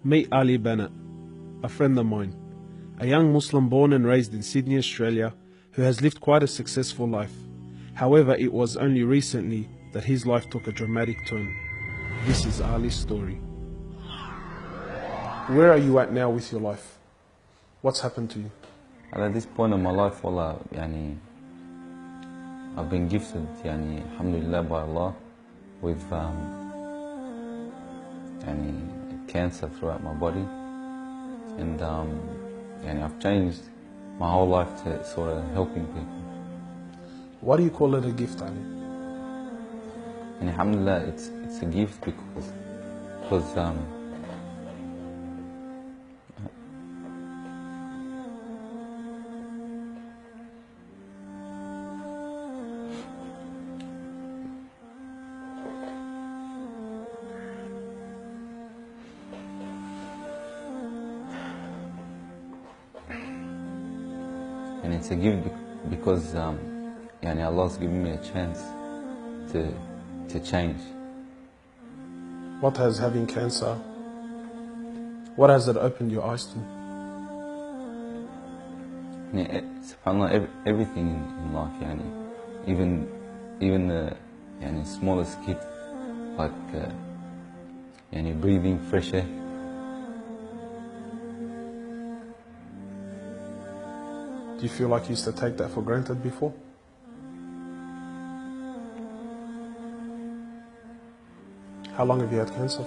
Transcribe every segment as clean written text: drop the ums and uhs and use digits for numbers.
Meet Ali Bennett, a friend of mine, a young Muslim born and raised in Sydney, Australia, who has lived quite a successful life. However, it was only recently that his life took a dramatic turn. This is Ali's story. Where are you at now with your life? What's happened to you? At this point in my life, wallah, I've been gifted, alhamdulillah, by Allah, with cancer throughout my body, and I've changed my whole life to sort of helping people. Why do you call it a gift, Ali? And alhamdulillah, it's a gift because and it's a gift because Allah's given me a chance to change. What has having cancer, what has it opened your eyes to? SubhanAllah, everything in life, even the smallest kid, like breathing fresh air. Do you feel like you used to take that for granted before? How long have you had cancer?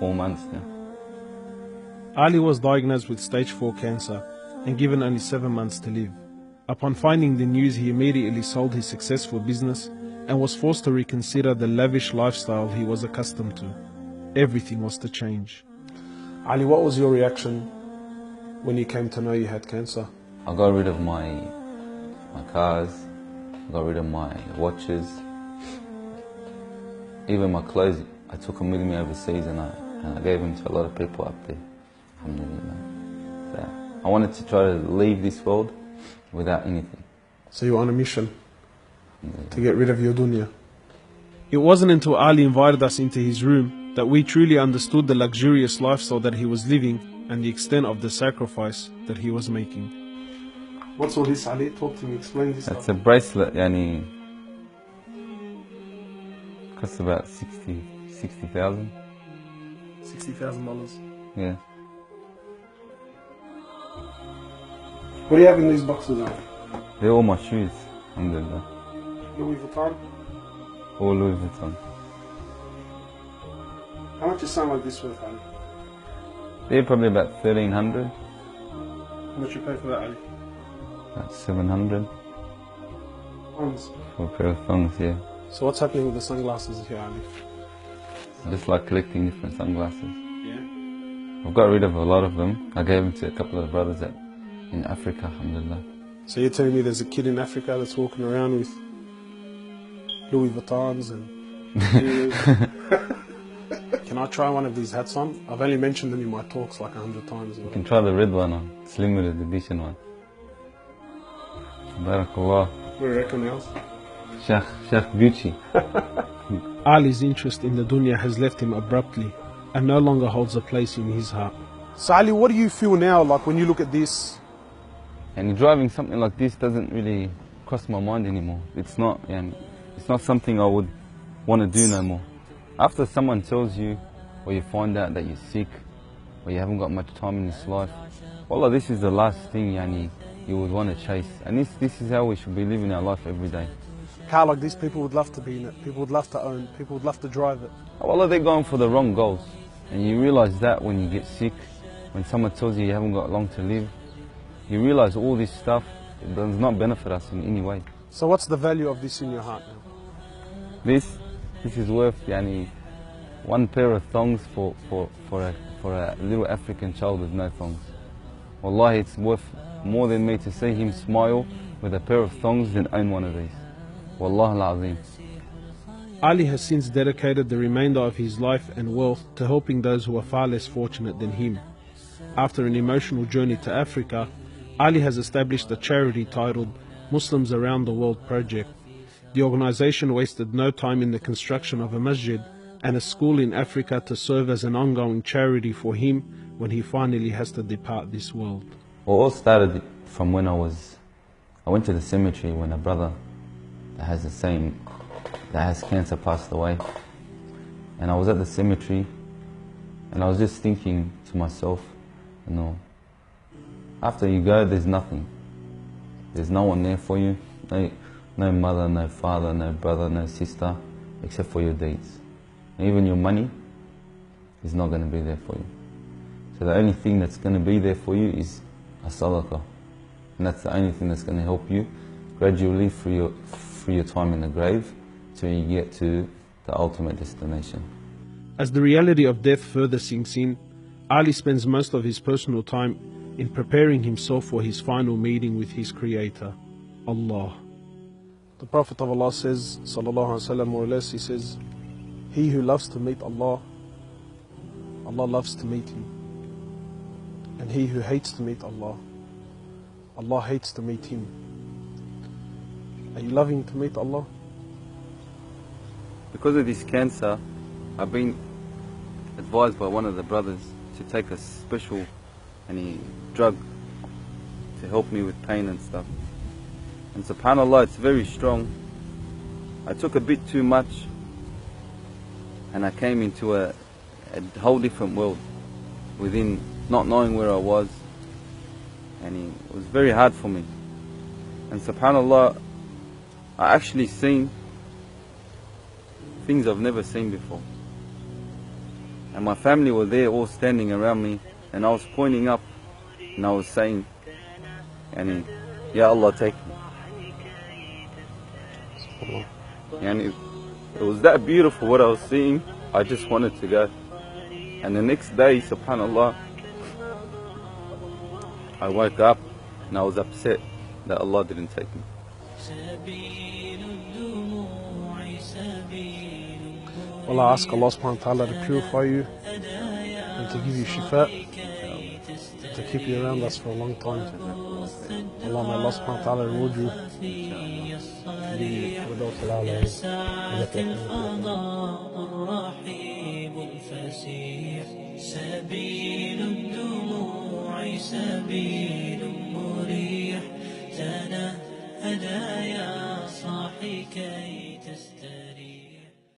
4 months now. Ali was diagnosed with stage 4 cancer and given only 7 months to live. Upon finding the news, he immediately sold his successful business and was forced to reconsider the lavish lifestyle he was accustomed to. Everything was to change. Ali, what was your reaction when you came to know you had cancer? I got rid of my cars, I got rid of my watches, even my clothes. I took them with me overseas and I gave them to a lot of people up there. Alhamdulillah. So I wanted to try to leave this world without anything. So you were on a mission to get rid of your dunya. It wasn't until Ali invited us into his room that we truly understood the luxurious lifestyle that he was living and the extent of the sacrifice that he was making. What's all this, Ali? Talk to me, explain this. It's a bracelet, costs about $60,000. $60,000. Yeah. What do you have in these boxes now? They're all my shoes, alhamdulillah. Louis Vuitton? All Louis Vuitton. How much is something like this worth, Ali? They're probably about $1,300. How much you pay for that, Ali? About $700. Thongs? For a pair of thongs, yeah. So what's happening with the sunglasses here, Ali? I just like collecting different sunglasses. Yeah? I've got rid of a lot of them. I gave them to a couple of brothers in Africa, alhamdulillah. So you're telling me there's a kid in Africa that's walking around with Louis Vuittons and... Can I try one of these hats on? I've only mentioned them in my talks like 100 times. You can try the red one on. It's limited edition one. Barakallah. What do you reckon else? Sheikh Beauty. Ali's interest in the dunya has left him abruptly and no longer holds a place in his heart. So Ali, what do you feel now, like when you look at this? And driving something like this doesn't really cross my mind anymore. It's not something I would want to do no more. After someone tells you, or you find out that you're sick, or you haven't got much time in this life, wallah, this is the last thing you would want to chase. And this is how we should be living our life every day. Car like this, people would love to be in it, people would love to own, people would love to drive it. Wallah, they're going for the wrong goals. And you realize that when you get sick, when someone tells you you haven't got long to live, you realize all this stuff does not benefit us in any way. So what's the value of this in your heart now? This is worth one pair of thongs for a little African child with no thongs. Wallahi, it's worth more than me to see him smile with a pair of thongs than own one of these. Wallah al-Azim. Ali has since dedicated the remainder of his life and wealth to helping those who are far less fortunate than him. After an emotional journey to Africa, Ali has established a charity titled Muslims Around the World Project. The organization wasted no time in the construction of a masjid and a school in Africa to serve as an ongoing charity for him when he finally has to depart this world. Well, it all started from when I went to the cemetery when a brother that has cancer passed away. And I was at the cemetery and I was just thinking to myself, you know, after you go, there's nothing. There's no one there for you. No mother, no father, no brother, no sister, except for your deeds. And even your money is not going to be there for you. So the only thing that's going to be there for you is a sadaqah. And that's the only thing that's going to help you gradually through your time in the grave till you get to the ultimate destination. As the reality of death further sinks in, Ali spends most of his personal time in preparing himself for his final meeting with his Creator, Allah. The Prophet of Allah says, sallallahu alaihi wasallam, more or less, he says, he who loves to meet Allah, Allah loves to meet him. And he who hates to meet Allah, Allah hates to meet him. Are you loving to meet Allah? Because of this cancer, I've been advised by one of the brothers to take a special drug to help me with pain and stuff. And subhanAllah, it's very strong. I took a bit too much and I came into a whole different world within not knowing where I was, and it was very hard for me. And subhanAllah, I actually seen things I've never seen before. And my family were there all standing around me, and I was pointing up and I was saying, Ya Allah, take me. And it was that beautiful what I was seeing, I just wanted to go. And the next day, subhanAllah, I woke up and I was upset that Allah didn't take me. Well, I ask Allah subhanahu wa ta'ala to purify you and to give you Shifaa, to keep you around us for a long time. Allah, may Allah subhanahu wa ta'ala reward you. سبيل الدموع سبيل مريح تنهدى يا صاحي كي تستريح.